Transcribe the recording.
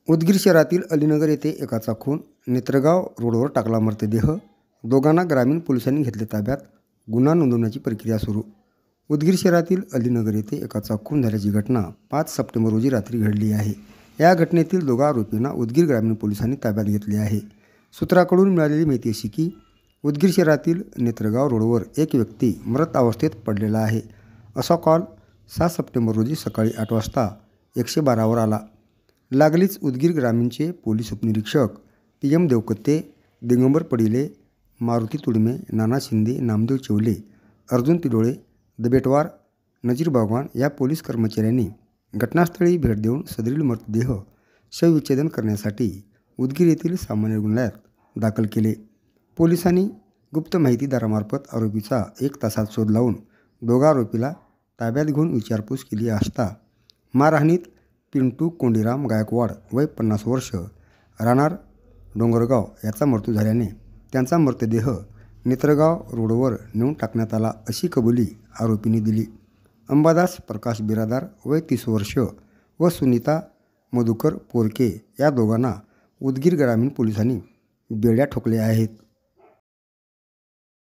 उदगीर शहरातील अलीनगर येथे एकाचा खून, नेत्रगाव रोडवर टाकला मृतदेह, दोघांना ग्रामीण पोलिसांनी घेतले ताब्यात, गुन्हा नोंदवण्याची प्रक्रिया सुरू। उदगीर शहरातील अलीनगर येथे एकाचा खून झाल्याची घटना 5 सप्टेंबर रोजी रात्री घडली आहे। या घटनेतील दोघा आरोपींना उदगीर ग्रामीण पोलिसांनी ताब्यात घेतले आहे। सूत्राकडून मिळालेली माहिती अशी की उदगीर शहरातील नेत्रगाव रोडवर एक व्यक्ती मृत अवस्थेत पडलेला आहे, असा कॉल 7 सप्टेंबर रोजी सकाळी 8 वाजता 112वर आला। लागलीच उदगीर ग्रामीणचे पोलीस उपनिरीक्षक PM देवकत्ते, दिगंबर पडिले, मारुती तुडमे, नाना शिंदे, नामदेव चेवले, अर्जुन तिडोळे, दबेटवार, नजीर बागवान या पोलीस कर्मचाऱ्यांनी घटनास्थळी भेट देऊन सदरील मृतदेह शवविच्छेदन करण्यासाठी उदगीर येथील सामान्य रुग्णालयात दाखल केले। पोलिसांनी गुप्त माहितीदारामार्फत आरोपीचा 1 तासात शोध लावून दोघा आरोपीला ताब्यात घेऊन विचारपूस केली असता मारहाणीत पिंटू कोंडीराम गायकवाड वय 50 वर्ष राहणार डोंगरगाव याचा मृत्यू झाल्याने त्यांचा मृतदेह नेत्रगाव रोडवर नेऊन टाकण्यात आला, अशी कबुली आरोपींनी दिली। अंबादास प्रकाश बिरादार वय 30 वर्ष व सुनीता मधुकर पोरके या दोघांना उदगीर ग्रामीण पोलिसांनी बेड्या ठोकल्या आहेत।